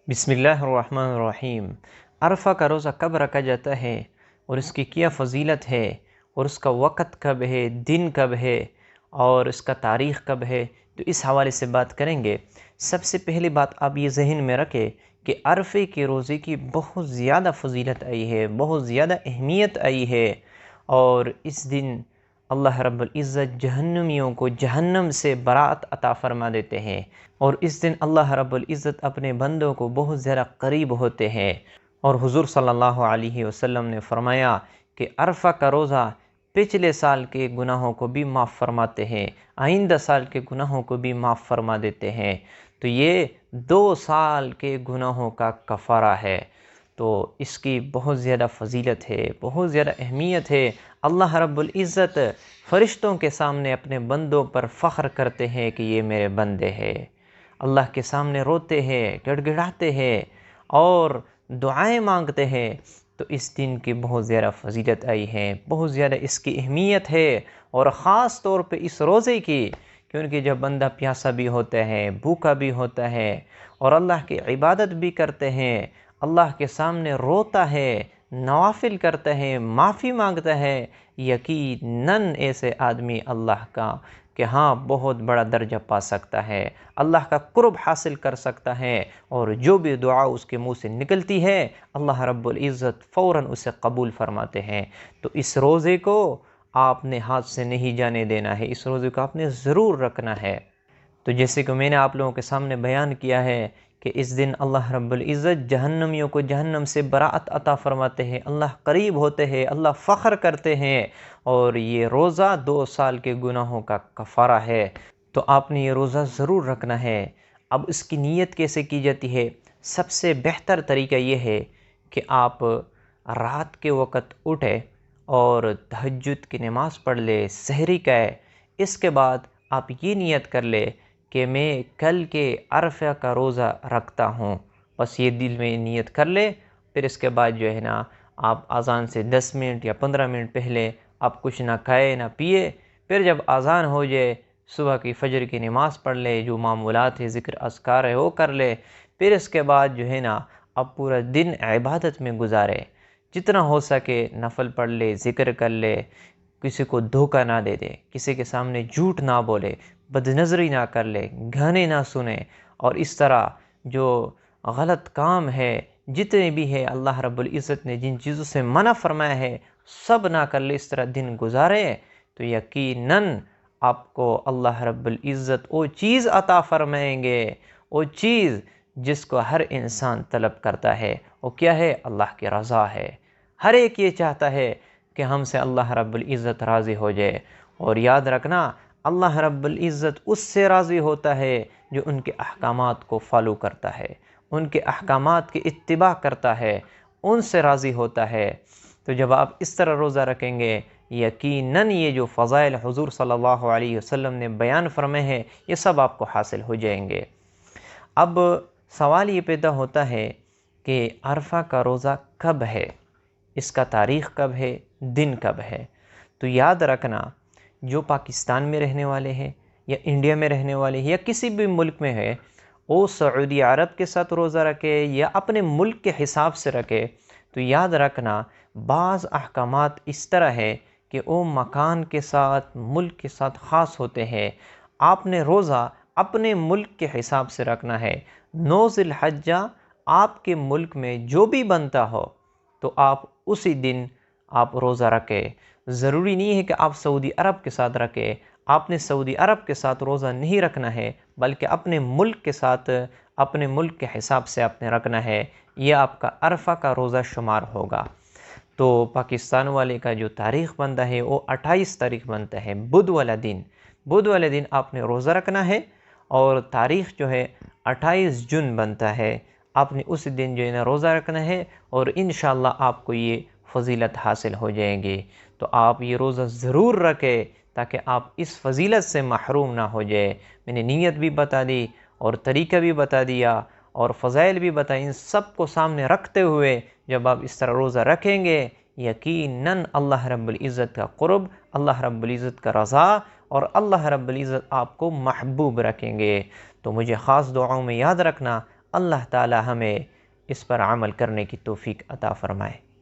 بسم اللہ الرحمن الرحیم۔ عرفہ کا روزہ کب رکھا جاتا ہے اور اس کی کیا فضیلت ہے اور اس کا وقت کب ہے، دن کب ہے اور اس کا تاریخ کب ہے، تو اس حوالے سے بات کریں گے۔ سب سے پہلی بات آپ یہ ذہن میں رکھیں کہ عرفے کے روزے کی بہت زیادہ فضیلت آئی ہے، بہت زیادہ اہمیت آئی ہے، اور اس دن اللہ رب العزت جہنمیوں کو جہنم سے برات عطا فرما دیتے ہیں، اور اس دن اللہ رب العزت اپنے بندوں کو بہت زیادہ قریب ہوتے ہیں۔ اور حضور صلی اللہ علیہ وسلم نے فرمایا کہ عرفہ کا روزہ پچھلے سال کے گناہوں کو بھی معاف فرماتے ہیں، آئندہ سال کے گناہوں کو بھی معاف فرما دیتے ہیں، تو یہ 2 سال کے گناہوں کا کفارہ ہے۔ تو اس کی بہت زیادہ فضیلت ہے، بہت زیادہ اہمیت ہے۔ اللہ رب العزت فرشتوں کے سامنے اپنے بندوں پر فخر کرتے ہیں کہ یہ میرے بندے ہیں، اللہ کے سامنے روتے ہیں، گڑ گڑاتے ہیں اور دعائیں مانگتے ہیں۔ تو اس دن کی بہت زیادہ فضیلت آئی ہے، بہت زیادہ اس کی اہمیت ہے، اور خاص طور پہ اس روزے کی، کیونکہ جب بندہ پیاسا بھی ہوتا ہے، بھوکا بھی ہوتا ہے اور اللہ کی عبادت بھی کرتے ہیں، اللہ کے سامنے روتا ہے، نوافل کرتا ہے، معافی مانگتا ہے، یقیناً ایسے آدمی اللہ کا کہ ہاں بہت بڑا درجہ پا سکتا ہے، اللہ کا قرب حاصل کر سکتا ہے، اور جو بھی دعا اس کے منہ سے نکلتی ہے اللہ رب العزت فوراً اسے قبول فرماتے ہیں۔ تو اس روزے کو آپ نے ہاتھ سے نہیں جانے دینا ہے، اس روزے کو آپ نے ضرور رکھنا ہے۔ تو جیسے کہ میں نے آپ لوگوں کے سامنے بیان کیا ہے کہ اس دن اللہ رب العزت جہنمیوں کو جہنم سے براءت عطا فرماتے ہیں، اللہ قریب ہوتے ہیں، اللہ فخر کرتے ہیں، اور یہ روزہ 2 سال کے گناہوں کا کفارہ ہے۔ تو آپ نے یہ روزہ ضرور رکھنا ہے۔ اب اس کی نیت کیسے کی جاتی ہے؟ سب سے بہتر طریقہ یہ ہے کہ آپ رات کے وقت اٹھے اور تہجد کی نماز پڑھ لے، سحری کا ہے، اس کے بعد آپ یہ نیت کر لے کہ میں کل کے عرفہ کا روزہ رکھتا ہوں، بس یہ دل میں نیت کر لے۔ پھر اس کے بعد جو ہے نا، آپ اذان سے 10 منٹ یا 15 منٹ پہلے آپ کچھ نہ کھائے نہ پیے، پھر جب اذان ہو جائے صبح کی فجر کی نماز پڑھ لے، جو معمولات ہے، ذکر اذکار ہے وہ کر لے، پھر اس کے بعد جو ہے نا اب پورا دن عبادت میں گزارے، جتنا ہو سکے نفل پڑھ لے، ذکر کر لے، کسی کو دھوکہ نہ دے دے، کسی کے سامنے جھوٹ نہ بولے، بد نظری نہ کر لے، گانے نہ سنے، اور اس طرح جو غلط کام ہے جتنے بھی ہے اللہ رب العزت نے جن چیزوں سے منع فرمایا ہے سب نہ کر لے، اس طرح دن گزارے، تو یقیناً آپ کو اللہ رب العزت وہ چیز عطا فرمائیں گے، وہ چیز جس کو ہر انسان طلب کرتا ہے۔ وہ کیا ہے؟ اللہ کی رضا ہے۔ ہر ایک یہ چاہتا ہے کہ ہم سے اللہ رب العزت راضی ہو جائے، اور یاد رکھنا اللہ رب العزت اس سے راضی ہوتا ہے جو ان کے احکامات کو فالو کرتا ہے، ان کے احکامات کی اتباع کرتا ہے، ان سے راضی ہوتا ہے۔ تو جب آپ اس طرح روزہ رکھیں گے، یقیناً یہ جو فضائل حضور صلی اللہ علیہ وسلم نے بیان فرمائے ہیں یہ سب آپ کو حاصل ہو جائیں گے۔ اب سوال یہ پیدا ہوتا ہے کہ عرفہ کا روزہ کب ہے، اس کا تاریخ کب ہے، دن کب ہے؟ تو یاد رکھنا، جو پاکستان میں رہنے والے ہیں یا انڈیا میں رہنے والے ہیں یا کسی بھی ملک میں ہے، وہ سعودی عرب کے ساتھ روزہ رکھے یا اپنے ملک کے حساب سے رکھے، تو یاد رکھنا بعض احکامات اس طرح ہے کہ وہ مکان کے ساتھ، ملک کے ساتھ خاص ہوتے ہیں۔ آپ نے روزہ اپنے ملک کے حساب سے رکھنا ہے۔ 9 ذی الحجہ آپ کے ملک میں جو بھی بنتا ہو تو آپ اسی دن آپ روزہ رکھیں۔ ضروری نہیں ہے کہ آپ سعودی عرب کے ساتھ رکھیں، آپ نے سعودی عرب کے ساتھ روزہ نہیں رکھنا ہے، بلکہ اپنے ملک کے ساتھ، اپنے ملک کے حساب سے آپ نے رکھنا ہے، یہ آپ کا عرفہ کا روزہ شمار ہوگا۔ تو پاکستان والے کا جو تاریخ بنتا ہے وہ 28 تاریخ بنتا ہے، بدھ والا دن۔ بدھ والے دن آپ نے روزہ رکھنا ہے، اور تاریخ جو ہے 28 جون بنتا ہے، آپ نے اس دن جو ہے نا روزہ رکھنا ہے، اور انشاءاللہ آپ کو یہ فضیلت حاصل ہو جائیں گی۔ تو آپ یہ روزہ ضرور رکھیں تاکہ آپ اس فضیلت سے محروم نہ ہو جائے۔ میں نے نیت بھی بتا دی اور طریقہ بھی بتا دیا اور فضائل بھی بتائیں، ان سب کو سامنے رکھتے ہوئے جب آپ اس طرح روزہ رکھیں گے، یقیناً اللہ رب العزت کا قرب، اللہ رب العزت کا رضا، اور اللہ رب العزت آپ کو محبوب رکھیں گے۔ تو مجھے خاص دعاؤں میں یاد رکھنا۔ اللہ تعالی ہمیں اس پر عمل کرنے کی توفیق عطا فرمائے۔